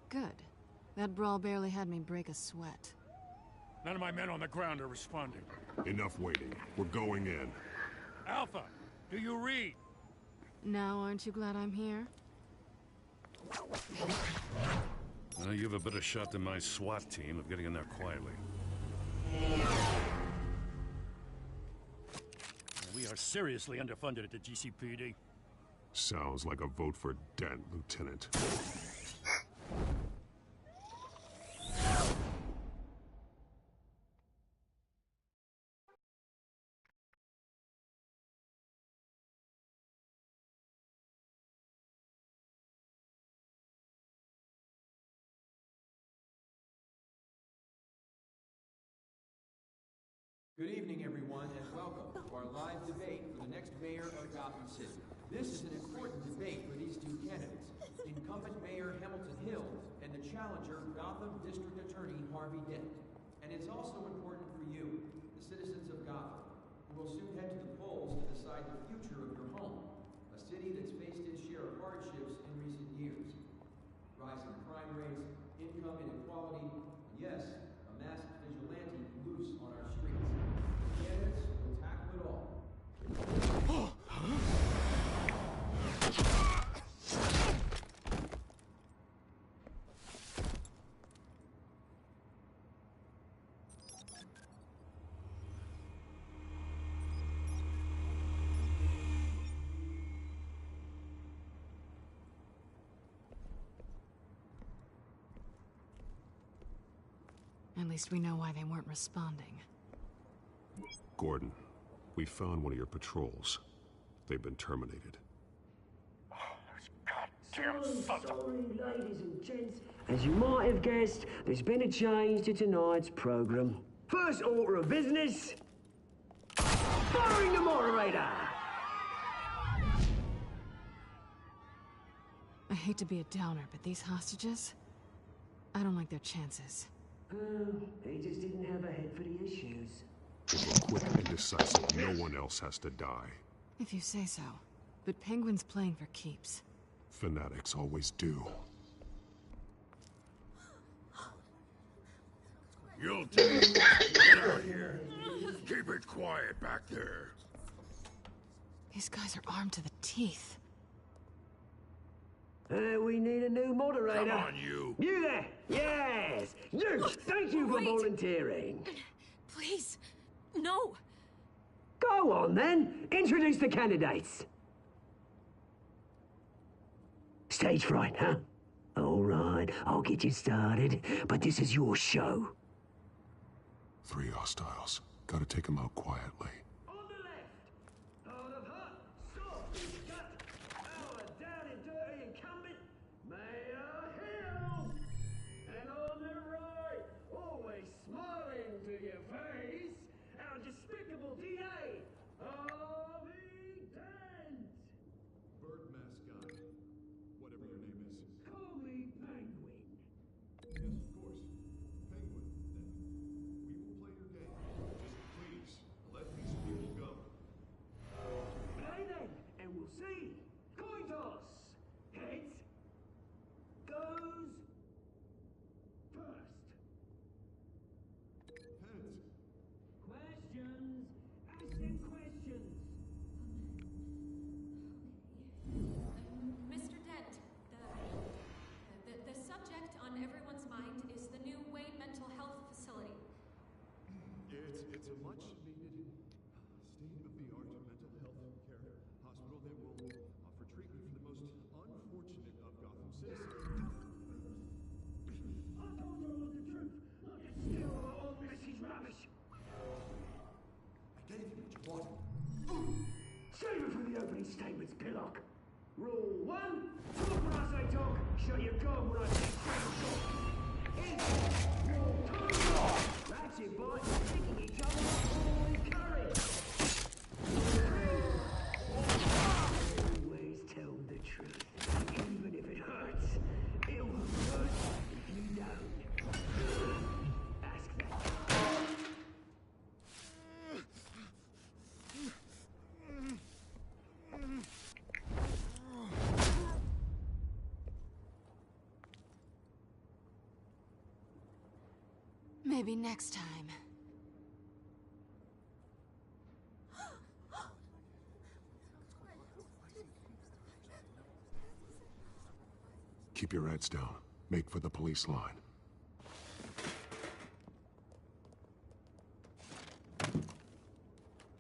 Good. That brawl barely had me break a sweat. None of my men on the ground are responding. Enough waiting. We're going in. Alpha, do you read? Now, aren't you glad I'm here? Well, you have a better shot than my SWAT team of getting in there quietly. We are seriously underfunded at the GCPD. Sounds like a vote for Dent, Lieutenant. Good evening, everyone, and welcome to our live debate for the next mayor of Gotham City. This is an important debate for these two candidates, incumbent Mayor Hamilton Hill and the challenger, Gotham District Attorney Harvey Dent. And it's also important for you, the citizens of Gotham, who will soon head to the polls to decide the future of your home, a city that's faced its share of hardships in recent years. Rising crime rates, income inequality, and yes, a masked vigilante loose on our streets. Candidates will tackle it all. At least we know why they weren't responding. Gordon, we found one of your patrols. They've been terminated. Sorry, ladies and gents. As you might have guessed, there's been a change to tonight's program. First order of business, firing the moderator. I hate to be a downer, but these hostages, I don't like their chances. He just didn't have a head for the issues. If we're quick and decisive, no one else has to die. If you say so. But Penguin's playing for keeps. Fanatics always do. You'll take it. Get out here. Keep it quiet back there. These guys are armed to the teeth. We need a new moderator. Come on, you. You there? Yes. You. Thank you for volunteering. Please. No. Go on, then. Introduce the candidates. Stage fright, huh? All right, I'll get you started, but this is your show. 3 hostiles. Gotta take them out quietly. On the left, hard of heart, soft and gut, our down and dirty incumbent, Mayor Hill. And on the right, always smiling to your face, our despicable DA, Harvey Dent. Bird mascot. Whatever your name is. Call me Penguin. Yes, of course. Penguin, then. We will play your game. Just please, let these people go. Play then, and we'll see. Coin toss. Heads. Goes first. Heads. Questions. Ask them questions. Mr. Dent, the subject on everyone's mind is the new Wayne Mental Health Facility. It's a much-needed state-of-the-art mental health care hospital that will offer treatment for the most unfortunate of Gotham citizens. I told you all the truth. I can still all Mrs. Rubbish. I gave you what you wanted. Save it for the opening statements, Pillock. Rule 1, talk when I say talk, show your gun when I say talk. In. Rule 2, that's it, boy. Picking each other up all in courage. Always tell the truth, even if it hurts. It'll hurt if you don't. Ask that. Maybe next time. Keep your heads down. Make for the police line.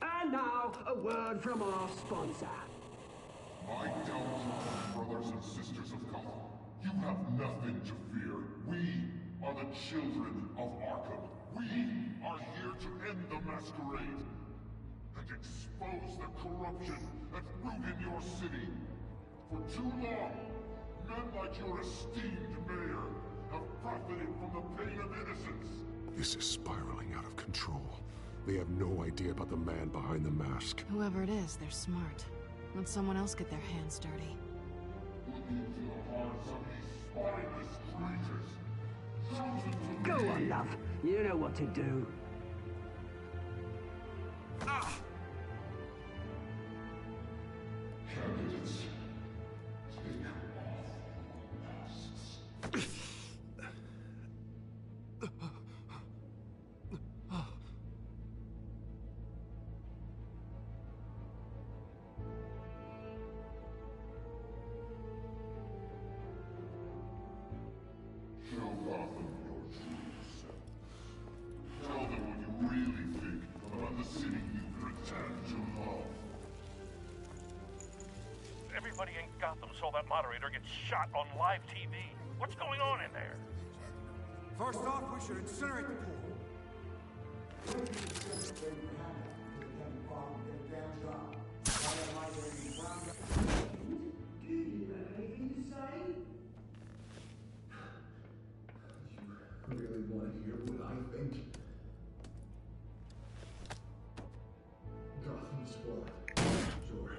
And now, a word from our sponsor. My talented brothers and sisters of Gotham, you have nothing to fear. We are the children of Arkham. We are here to end the masquerade and expose the corruption that's rooted in your city. For too long, men like your esteemed mayor have profited from the pain of innocence. This is spiraling out of control. They have no idea about the man behind the mask. Whoever it is, they're smart. Let someone else get their hands dirty. Look into the hearts of these spineless traitors. Go on, love. You know what to do. Candidates, take off your masks. Show Gotham your true self. Tell them what you really think about the city you pretend to love. Everybody in Gotham saw that moderator get shot on live TV. What's going on in there? First off, we should incinerate the pool. You really want to hear what I think? Gotham's flawed. Sure.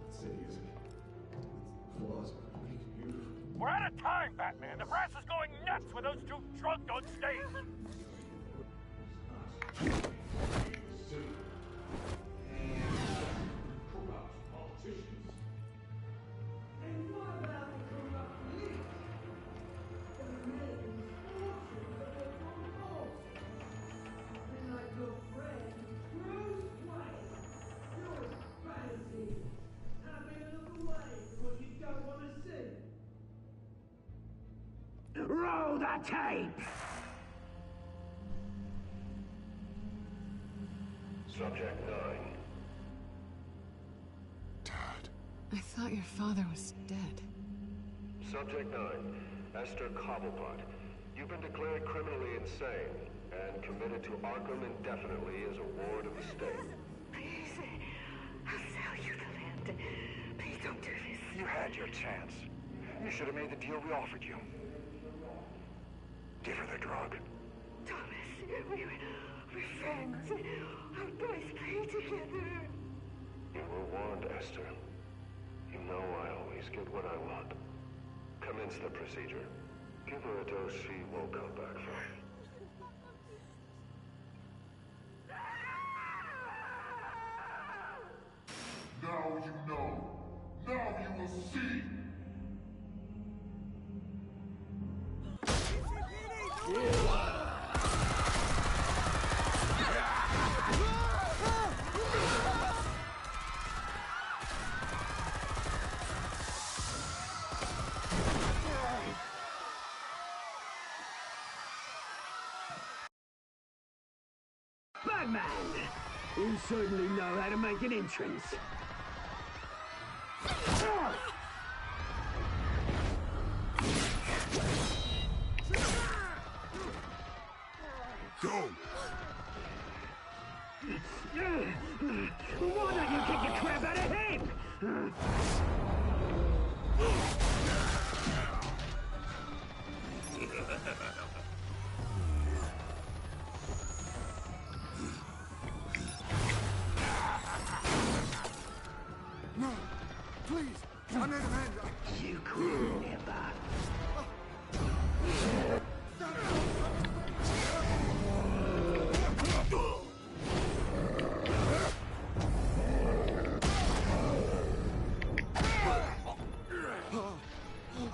That city isn't. Its flaws are beautiful. We're out of time, Batman. The press is going nuts with those two drunk on stage. Roll the tape! Subject 9. I thought your father was dead. Subject 9. Esther Cobblepot. You've been declared criminally insane and committed to Arkham indefinitely as a ward of the state. Please, I'll sell you the land. Please don't do this. You had your chance. You should have made the deal we offered you. Give her the drug. Thomas, we're friends. Our boys play together. You were warned, Esther. You know I always get what I want. Commence the procedure. Give her a dose she won't come back from. Now you know. Now you will see. Batman! You certainly know how to make an entrance. Go! Why don't you kick the crap out of him? No, please, I made a man. You could never.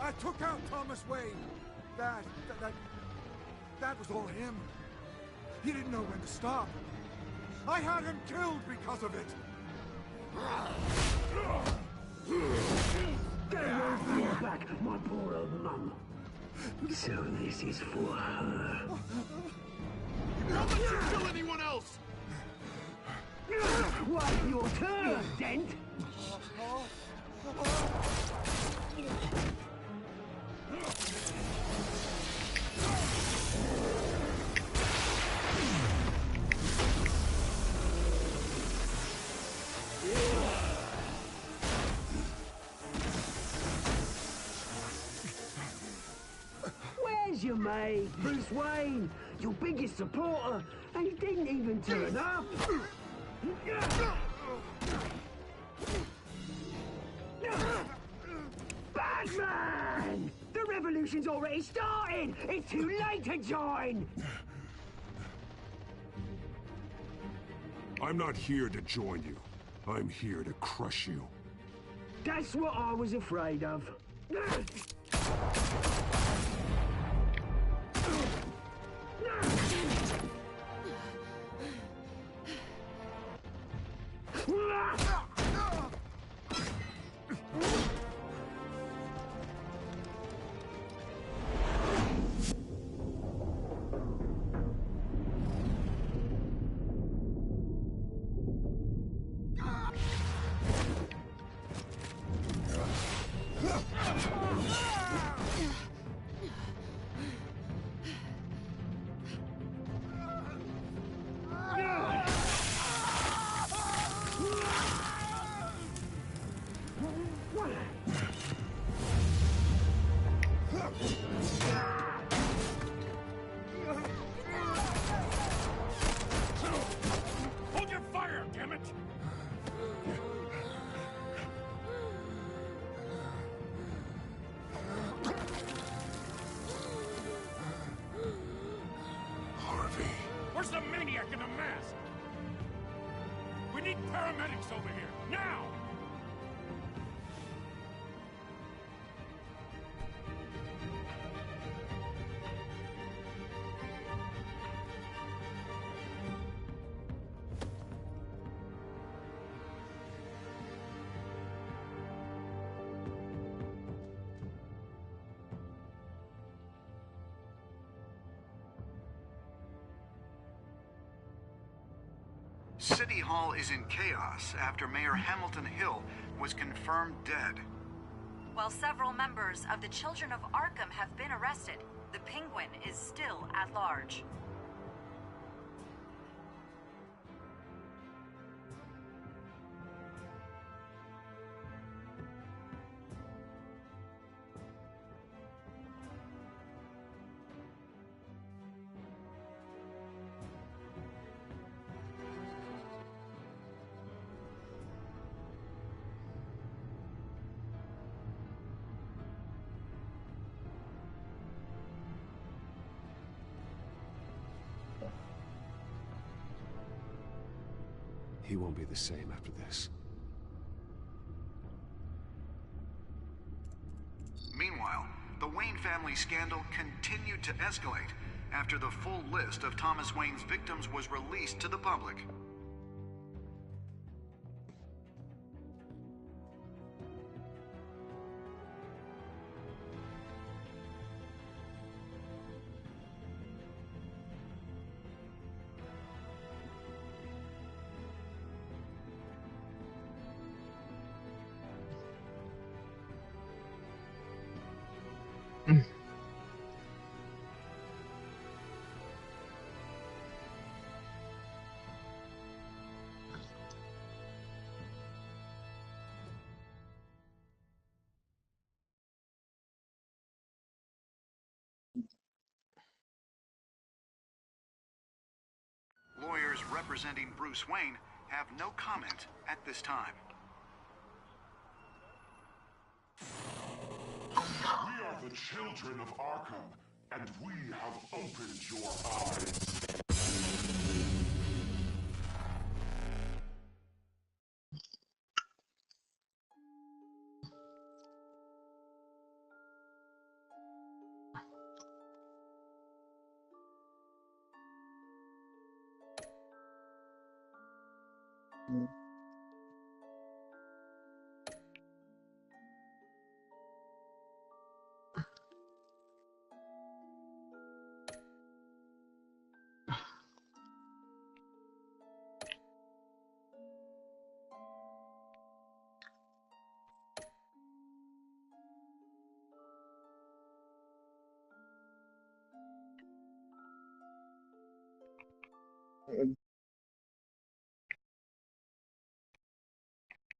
I took out Thomas Wayne. That was all him. He didn't know when to stop. I had him killed because of it. Get away from your back, my poor old mum. So this is for her. Don't let you kill anyone else! Wait your turn, Dent! Where's your mate, Bruce Wayne? Your biggest supporter, and he didn't even turn up. Batman! The revolution's already started! It's too late to join! I'm not here to join you. I'm here to crush you. That's what I was afraid of. maniac in a mask! We need paramedics over here, now! City Hall is in chaos after Mayor Hamilton Hill was confirmed dead. While several members of the Children of Arkham have been arrested, the Penguin is still at large. He won't be the same after this. Meanwhile, the Wayne family scandal continued to escalate after the full list of Thomas Wayne's victims was released to the public. Lawyers representing Bruce Wayne have no comment at this time. We are the children of Arkham, and we have opened your eyes.